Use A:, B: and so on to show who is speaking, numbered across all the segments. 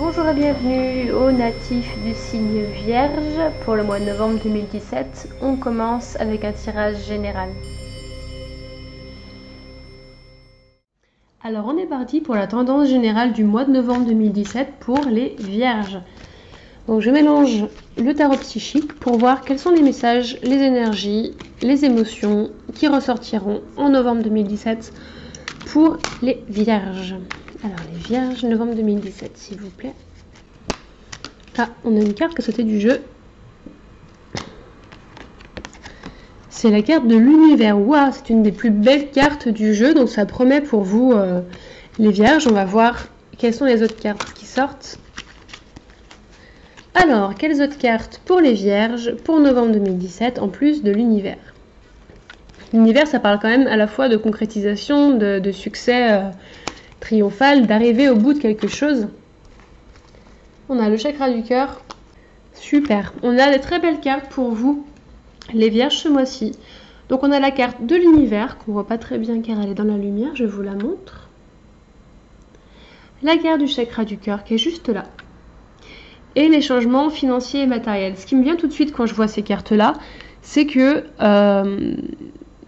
A: Bonjour et bienvenue aux natifs du signe Vierge. Pour le mois de novembre 2017, on commence avec un tirage général. Alors on est parti pour la tendance générale du mois de novembre 2017 pour les Vierges. Donc je mélange le tarot psychique pour voir quels sont les messages, les énergies, les émotions qui ressortiront en novembre 2017 pour les Vierges. Alors les Vierges, novembre 2017, s'il vous plaît. Ah, on a une carte qui a sauté du jeu. C'est la carte de l'univers. Waouh, c'est une des plus belles cartes du jeu, donc ça promet pour vous les Vierges. On va voir quelles sont les autres cartes qui sortent. Alors, quelles autres cartes pour les Vierges pour novembre 2017 en plus de l'univers? L'univers, ça parle quand même à la fois de concrétisation, de succès triomphal, d'arriver au bout de quelque chose. On a le chakra du cœur. Super. On a des très belles cartes pour vous, les Vierges, ce mois-ci. Donc on a la carte de l'univers, qu'on ne voit pas très bien car elle est dans la lumière, je vous la montre. La carte du chakra du cœur qui est juste là. Et les changements financiers et matériels. Ce qui me vient tout de suite quand je vois ces cartes-là, c'est que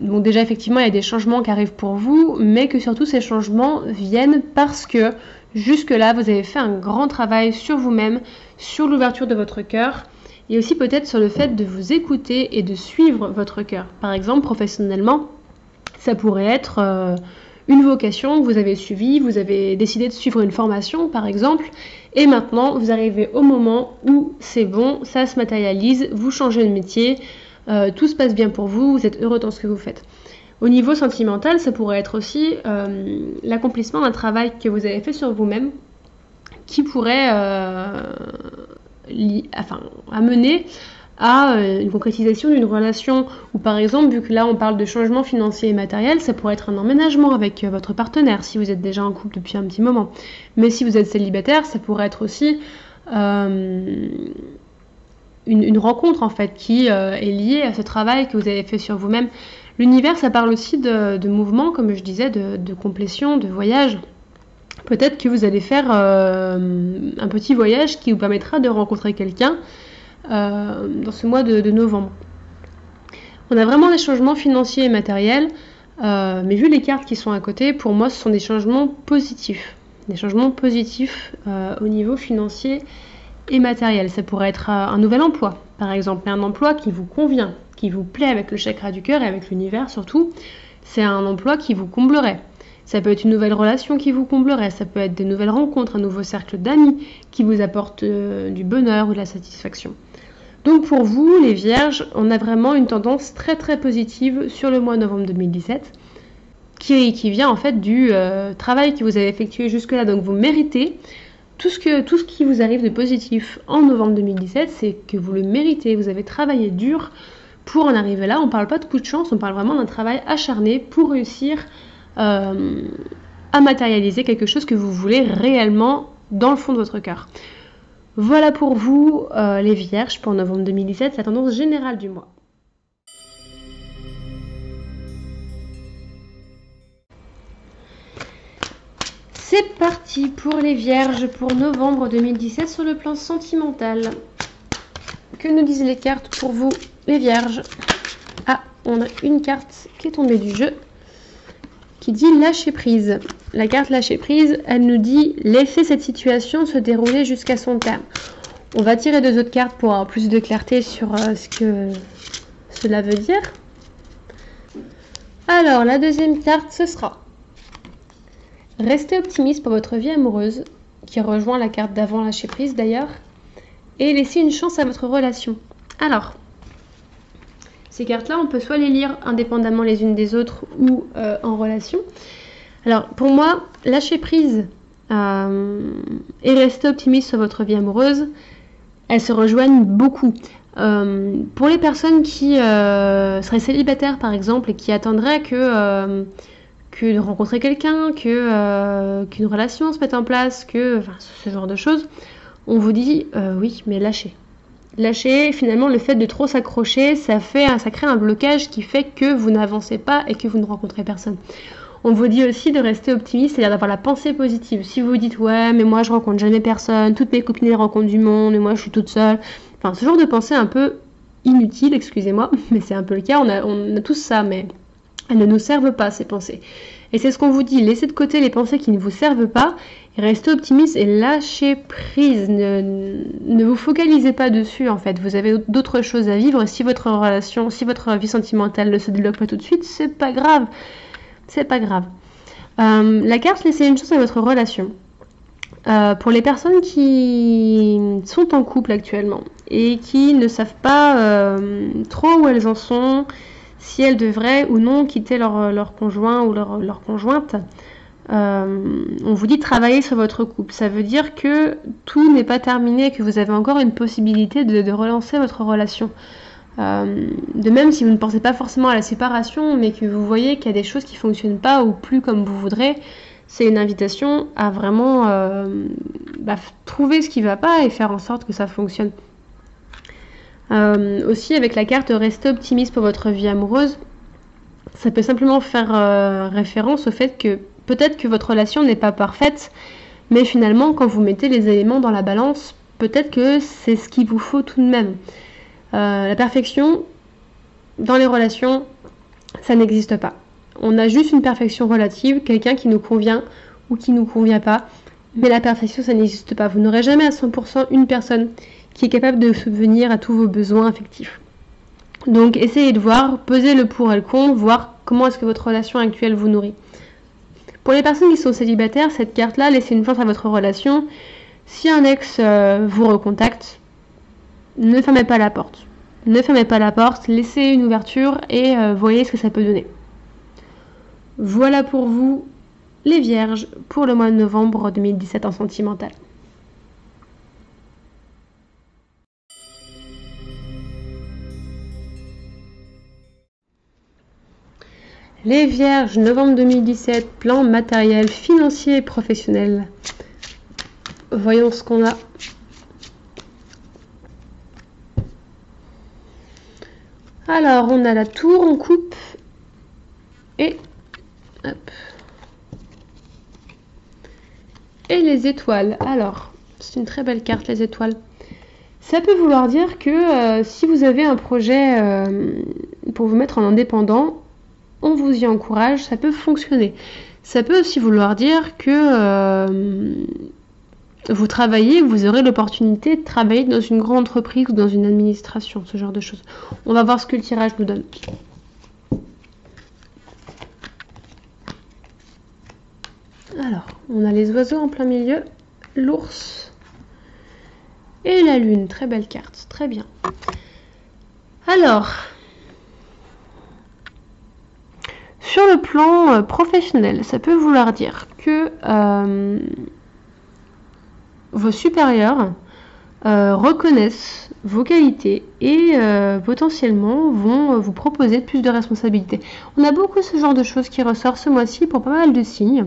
A: bon, déjà, effectivement, il y a des changements qui arrivent pour vous, mais que surtout, ces changements viennent parce que jusque-là, vous avez fait un grand travail sur vous-même, sur l'ouverture de votre cœur, et aussi peut-être sur le fait de vous écouter et de suivre votre cœur. Par exemple, professionnellement, ça pourrait être une vocation que vous avez suivie, vous avez décidé de suivre une formation, par exemple, et maintenant, vous arrivez au moment où c'est bon, ça se matérialise, vous changez de métier, tout se passe bien pour vous, vous êtes heureux dans ce que vous faites. Au niveau sentimental, ça pourrait être aussi l'accomplissement d'un travail que vous avez fait sur vous-même qui pourrait amener à une concrétisation d'une relation ou par exemple, vu que là on parle de changement financier et matériel, ça pourrait être un emménagement avec votre partenaire si vous êtes déjà en couple depuis un petit moment. Mais si vous êtes célibataire, ça pourrait être aussi une rencontre en fait qui est liée à ce travail que vous avez fait sur vous-même. L'univers, ça parle aussi de mouvement, comme je disais, de complétion, de voyage. Peut-être que vous allez faire un petit voyage qui vous permettra de rencontrer quelqu'un dans ce mois de novembre. On a vraiment des changements financiers et matériels, mais vu les cartes qui sont à côté, pour moi, ce sont des changements positifs. Des changements positifs au niveau financier et matériel. Ça pourrait être un nouvel emploi, par exemple, un emploi qui vous convient, qui vous plaît avec le chakra du cœur et avec l'univers surtout. C'est un emploi qui vous comblerait. Ça peut être une nouvelle relation qui vous comblerait, ça peut être des nouvelles rencontres, un nouveau cercle d'amis qui vous apporte du bonheur ou de la satisfaction. Donc pour vous, les Vierges, on a vraiment une tendance très très positive sur le mois de novembre 2017 qui vient en fait du travail que vous avez effectué jusque-là. Donc vous méritez tout ce qui vous arrive de positif en novembre 2017, c'est que vous le méritez. Vous avez travaillé dur pour en arriver là. On ne parle pas de coup de chance, on parle vraiment d'un travail acharné pour réussir à matérialiser quelque chose que vous voulez réellement dans le fond de votre cœur. Voilà pour vous les Vierges pour novembre 2017, la tendance générale du mois. C'est parti pour les Vierges pour novembre 2017 sur le plan sentimental. Que nous disent les cartes pour vous, les Vierges? Ah, on a une carte qui est tombée du jeu qui dit lâcher prise. La carte lâcher prise, elle nous dit laisser cette situation se dérouler jusqu'à son terme. On va tirer deux autres cartes pour avoir plus de clarté sur ce que cela veut dire. Alors, la deuxième carte, ce sera restez optimiste pour votre vie amoureuse, qui rejoint la carte d'avant lâcher prise d'ailleurs, et laissez une chance à votre relation. Alors, ces cartes-là, on peut soit les lire indépendamment les unes des autres ou en relation. Alors, pour moi, lâcher prise et rester optimiste sur votre vie amoureuse, elles se rejoignent beaucoup. Pour les personnes qui seraient célibataires, par exemple, et qui attendraient que de rencontrer quelqu'un, qu'une relation se mette en place, ce genre de choses, on vous dit oui, mais lâchez. Lâcher, finalement, le fait de trop s'accrocher, ça crée un blocage qui fait que vous n'avancez pas et que vous ne rencontrez personne. On vous dit aussi de rester optimiste, c'est-à-dire d'avoir la pensée positive. Si vous vous dites ouais mais moi je rencontre jamais personne, toutes mes copines elles rencontrent du monde et moi je suis toute seule, enfin ce genre de pensée un peu inutile, excusez-moi, mais c'est un peu le cas, on a tous ça, mais elles ne nous servent pas ces pensées. Et c'est ce qu'on vous dit, laissez de côté les pensées qui ne vous servent pas, et restez optimiste et lâchez prise, ne vous focalisez pas dessus en fait, vous avez d'autres choses à vivre, et si votre relation, si votre vie sentimentale ne se débloque pas tout de suite, c'est pas grave, c'est pas grave. La carte laissez une chance à votre relation. Pour les personnes qui sont en couple actuellement et qui ne savent pas trop où elles en sont, si elles devraient ou non quitter leur conjoint ou leur conjointe, on vous dit travailler sur votre couple. Ça veut dire que tout n'est pas terminé, que vous avez encore une possibilité de relancer votre relation. De même si vous ne pensez pas forcément à la séparation, mais que vous voyez qu'il y a des choses qui ne fonctionnent pas ou plus comme vous voudrez, c'est une invitation à vraiment trouver ce qui ne va pas et faire en sorte que ça fonctionne. Aussi avec la carte restez optimiste pour votre vie amoureuse, ça peut simplement faire référence au fait que peut-être que votre relation n'est pas parfaite, mais finalement quand vous mettez les éléments dans la balance, peut-être que c'est ce qu'il vous faut tout de même. La perfection dans les relations, ça n'existe pas. On a juste une perfection relative, quelqu'un qui nous convient ou qui ne nous convient pas, mais la perfection ça n'existe pas. Vous n'aurez jamais à 100% une personne qui est capable de subvenir à tous vos besoins affectifs. Donc essayez de voir, pesez le pour et le contre, voir comment est-ce que votre relation actuelle vous nourrit. Pour les personnes qui sont célibataires, cette carte-là, laissez une chance à votre relation. Si un ex vous recontacte, ne fermez pas la porte. Ne fermez pas la porte, laissez une ouverture et voyez ce que ça peut donner. Voilà pour vous, les Vierges, pour le mois de novembre 2017 en sentimental. Les Vierges, novembre 2017, plan matériel, financier et professionnel. Voyons ce qu'on a. Alors, on a la tour en coupe et hop. Et les étoiles. Alors, c'est une très belle carte, les étoiles. Ça peut vouloir dire que si vous avez un projet pour vous mettre en indépendant, on vous y encourage, ça peut fonctionner. Ça peut aussi vouloir dire que vous travaillez, vous aurez l'opportunité de travailler dans une grande entreprise ou dans une administration, ce genre de choses. On va voir ce que le tirage nous donne. Alors, on a les oiseaux en plein milieu, l'ours et la lune. Très belle carte, très bien. Alors, sur le plan professionnel, ça peut vouloir dire que vos supérieurs reconnaissent vos qualités et potentiellement vont vous proposer plus de responsabilités. On a beaucoup ce genre de choses qui ressort ce mois-ci pour pas mal de signes.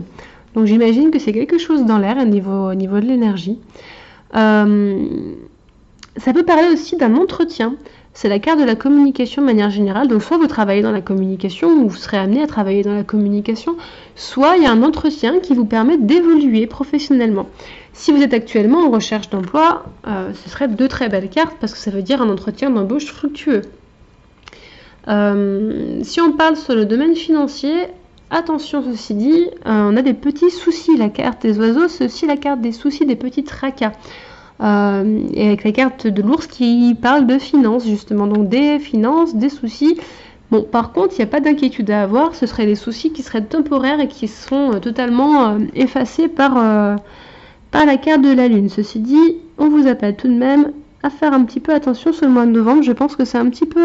A: Donc j'imagine que c'est quelque chose dans l'air au niveau de l'énergie. Ça peut parler aussi d'un entretien. C'est la carte de la communication de manière générale. Donc soit vous travaillez dans la communication ou vous serez amené à travailler dans la communication, soit il y a un entretien qui vous permet d'évoluer professionnellement. Si vous êtes actuellement en recherche d'emploi, ce serait deux très belles cartes parce que ça veut dire un entretien d'embauche fructueux. Si on parle sur le domaine financier, attention ceci dit, on a des petits soucis. La carte des oiseaux, c'est aussi la carte des soucis, des petits tracas. Et avec la carte de l'ours qui parle de finances justement, donc des finances, des soucis. Bon, par contre, il n'y a pas d'inquiétude à avoir, ce seraient des soucis qui seraient temporaires et qui sont totalement effacés par la carte de la lune. Ceci dit, on vous appelle tout de même à faire un petit peu attention sur le mois de novembre. Je pense que c'est un petit peu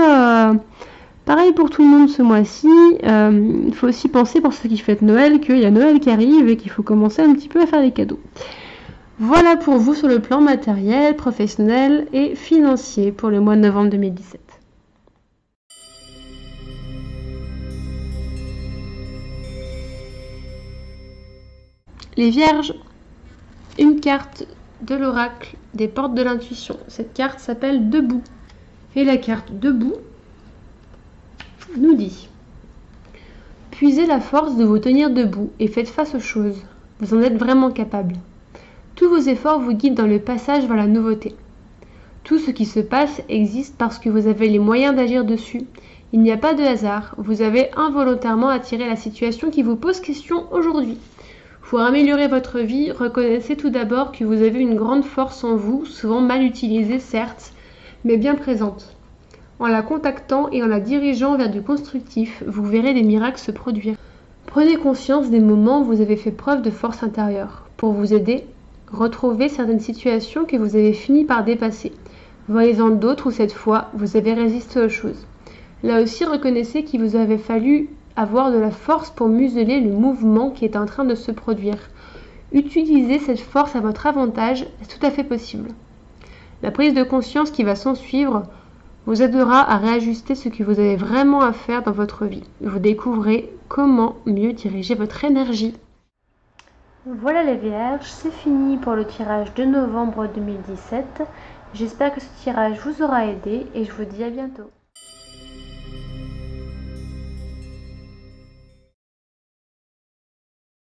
A: pareil pour tout le monde ce mois-ci. Il faut aussi penser pour ceux qui fêtent Noël qu'il y a Noël qui arrive et qu'il faut commencer un petit peu à faire des cadeaux. Voilà pour vous sur le plan matériel, professionnel et financier pour le mois de novembre 2017. Les Vierges, une carte de l'oracle des portes de l'intuition. Cette carte s'appelle Debout. Et la carte Debout nous dit: Puisez la force de vous tenir debout et faites face aux choses. Vous en êtes vraiment capable. Tous vos efforts vous guident dans le passage vers la nouveauté. Tout ce qui se passe existe parce que vous avez les moyens d'agir dessus. Il n'y a pas de hasard. Vous avez involontairement attiré la situation qui vous pose question aujourd'hui. Pour améliorer votre vie, reconnaissez tout d'abord que vous avez une grande force en vous, souvent mal utilisée certes, mais bien présente. En la contactant et en la dirigeant vers du constructif, vous verrez des miracles se produire. Prenez conscience des moments où vous avez fait preuve de force intérieure. Pour vous aider, retrouvez certaines situations que vous avez fini par dépasser. Voyez-en d'autres où cette fois, vous avez résisté aux choses. Là aussi, reconnaissez qu'il vous avait fallu avoir de la force pour museler le mouvement qui est en train de se produire. Utilisez cette force à votre avantage, c'est tout à fait possible. La prise de conscience qui va s'ensuivre vous aidera à réajuster ce que vous avez vraiment à faire dans votre vie. Vous découvrez comment mieux diriger votre énergie. Voilà les Vierges, c'est fini pour le tirage de novembre 2017. J'espère que ce tirage vous aura aidé et je vous dis à bientôt.